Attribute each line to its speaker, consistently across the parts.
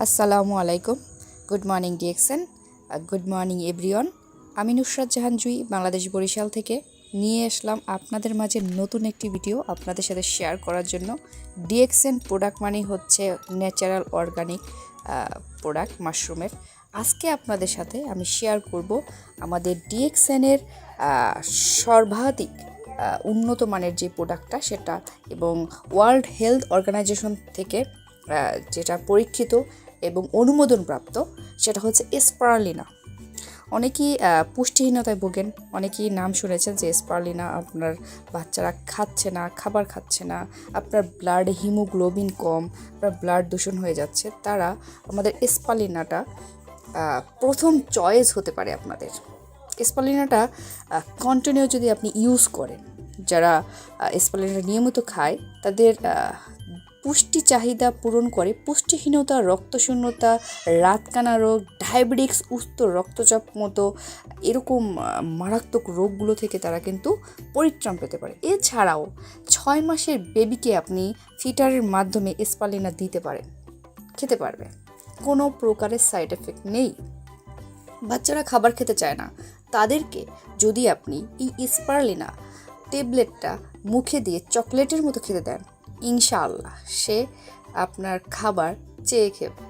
Speaker 1: আসসালামু আলাইকুম। Good morning DXN, good morning everyone. আমি নুসরাত জাহান জুই বাংলাদেশ বরিশাল থেকে নিয়ে আসলাম আপনাদের মাঝে নতুন একটি ভিডিও আপনাদের সাথে শেয়ার করার জন্য। ডিএক্সএন প্রোডাক্ট মানে হচ্ছে ন্যাচারাল অর্গানিক প্রোডাক্ট মাশরুমের। আজকে আপনাদের সাথে আমি শেয়ার করব আমাদের ডিএক্সএনের সর্বাধিক উন্নত মানের যে প্রোডাক্টটা সেটা, এবং ওয়ার্ল্ড হেলথ অর্গানাইজেশন থেকে যেটা পরীক্ষিত এবং অনুমোদনপ্রাপ্ত, সেটা হচ্ছে স্পারুলিনা। অনেকেই পুষ্টিহীনতায় ভোগেন, অনেকেই নাম শুনেছেন যে স্পারুলিনা আপনার বাচ্চারা খাচ্ছে না, খাবার খাচ্ছে না, আপনার ব্লাডে হিমোগ্লোবিন কম, আপনার ব্লাড দূষণ হয়ে যাচ্ছে। তারা আমাদের স্পারুলিনাটা প্রথম চয়েস হতে পারে আপনাদের। স্পারুলিনাটা কন্টিনিউ যদি আপনি ইউজ করেন, যারা স্পারুলিনা নিয়মিত খায় তাদের পুষ্টি চাহিদা পূরণ করে। পুষ্টিহীনতা, রক্তশূন্যতা, রাতকানা রোগ, ডায়াবেটিক্স, উচ্চ রক্তচাপ মতো এরকম মারাত্মক রোগগুলো থেকে তারা কিন্তু পরিত্রাণ পেতে পারে। এছাড়াও 6 মাসের বেবিকে আপনি ফিটারের মাধ্যমে স্পারুলিনা দিতে পারেন, খেতে পারবে, কোনো প্রকারের সাইড এফেক্ট নেই। বাচ্চারা খাবার খেতে চায় না, তাদেরকে যদি আপনি এই স্পারুলিনা ট্যাবলেটটা মুখে দিয়ে চকলেটের মতো খেতে দেন, ইনশাআল্লাহ সে আপনার খাবার চেয়ে খেবে।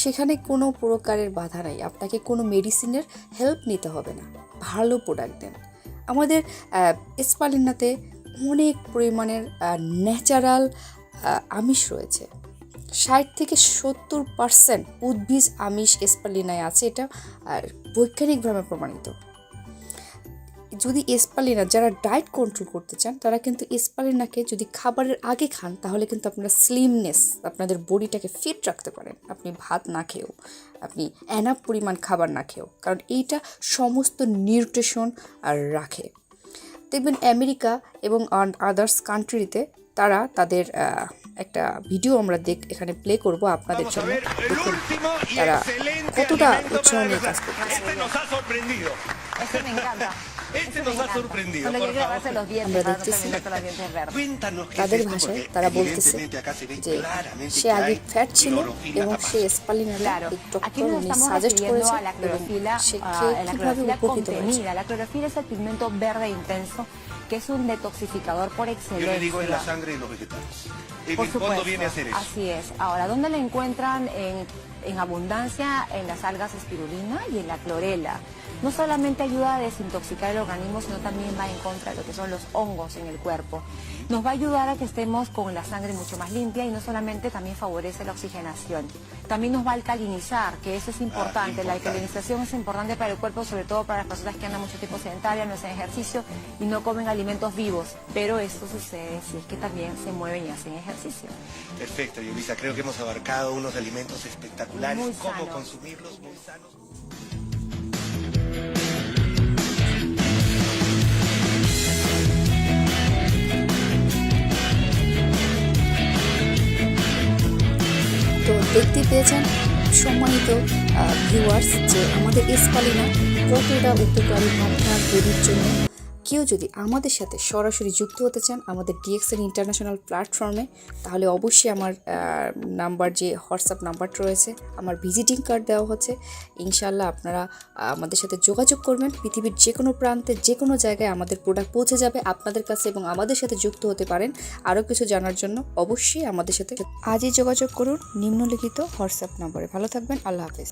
Speaker 1: সেখানে কোনো প্রকারের বাধা নাই, আপনাকে কোনো মেডিসিনের হেল্প নিতে হবে না। ভালো প্রোডাক্ট দেন। আমাদের স্পারুলিনাতে অনেক পরিমাণের ন্যাচারাল আমিষ রয়েছে। 60 থেকে 70% উদ্ভিজ আমিষ স্পারুলিনায় আছে, এটা বৈজ্ঞানিকভাবে প্রমাণিত। যদি স্পারুলিনা যারা ডায়েট কন্ট্রোল করতে চান, তারা কিন্তু স্পারুলিনাকে যদি খাবারের আগে খান, তাহলে কিন্তু আপনারা স্লিমনেস, আপনাদের বডিটাকে ফিট রাখতে পারেন। আপনি ভাত না খেয়েও, আপনি এনাফ পরিমাণ খাবার না খেয়েও, কারণ এইটা সমস্ত নিউট্রিশন আর রাখে। দেখবেন আমেরিকা এবং আদার্স কান্ট্রিতে তারা তাদের একটা ভিডিও আমরা এখানে প্লে করব আপনাদের জন্য। দেখুন তারা কতটা উৎসাহ নিয়ে কাজ করতেছে।
Speaker 2: Ese me encanta.
Speaker 1: আমরা দেখতেছি তাদের ভাষায় তারা বলতেছে যে সে আগে ফ্যাট ছিল এবং সে স্পারুলিনার ডক্টর উনি সাজেস্ট করেছে এবং সে কিভাবে উপকৃত হয়েছে।
Speaker 2: La clorofila es el pigmento verde intenso que es un detoxificador por
Speaker 3: Tiene
Speaker 2: excelencia.
Speaker 3: rico en la sangre de los vegetales. ¿En
Speaker 2: Por
Speaker 3: qué cuándo
Speaker 2: supuesto,
Speaker 3: viene a hacer eso?
Speaker 2: así es. Ahora, ¿dónde la encuentran? En abundancia en las algas espirulina y en la clorela. No solamente ayuda a desintoxicar el organismo, sino también va en contra de lo que son los hongos en el cuerpo. Nos va a ayudar a que estemos con la sangre mucho más limpia y no solamente también favorece la oxigenación. También nos va a alcalinizar, que eso es importante. La alcalinización es importante para el cuerpo, sobre todo para las personas que andan mucho tiempo sedentarias, no hacen ejercicio y no comen alimentos vivos. Pero esto sucede si es que también se mueven y hacen ejercicio.
Speaker 3: Perfecto, Yulisa. Creo que hemos abarcado unos alimentos espectaculares.
Speaker 2: Muy
Speaker 3: Cómo
Speaker 2: sanos.
Speaker 3: consumirlos, muy sanos.
Speaker 1: তো দেখতে পেয়েছেন সম্মানিত viewers যে আমাদের স্পারুলিনা কতটা উপকারী আপনার বডির জন্য। কেউ যদি আমাদের সাথে সরাসরি যুক্ত হতে চান আমাদের ডিএক্সএন ইন্টারন্যাশনাল প্ল্যাটফর্মে, তাহলে অবশ্যই আমার নাম্বার, যে হোয়াটসঅ্যাপ নাম্বারটা রয়েছে, আমার ভিজিটিং কার্ড দেওয়া হচ্ছে। ইনশাআল্লাহ আপনারা আমাদের সাথে যোগাযোগ করবেন। পৃথিবীর যে কোনো প্রান্তে, যে কোনো জায়গায় আমাদের প্রোডাক্ট পৌঁছে যাবে আপনাদের কাছে, এবং আমাদের সাথে যুক্ত হতে পারেন। আরও কিছু জানার জন্য অবশ্যই আমাদের সাথে আজই যোগাযোগ করুন নিম্নলিখিত হোয়াটসঅ্যাপ নম্বরে। ভালো থাকবেন, আল্লাহ হাফেজ।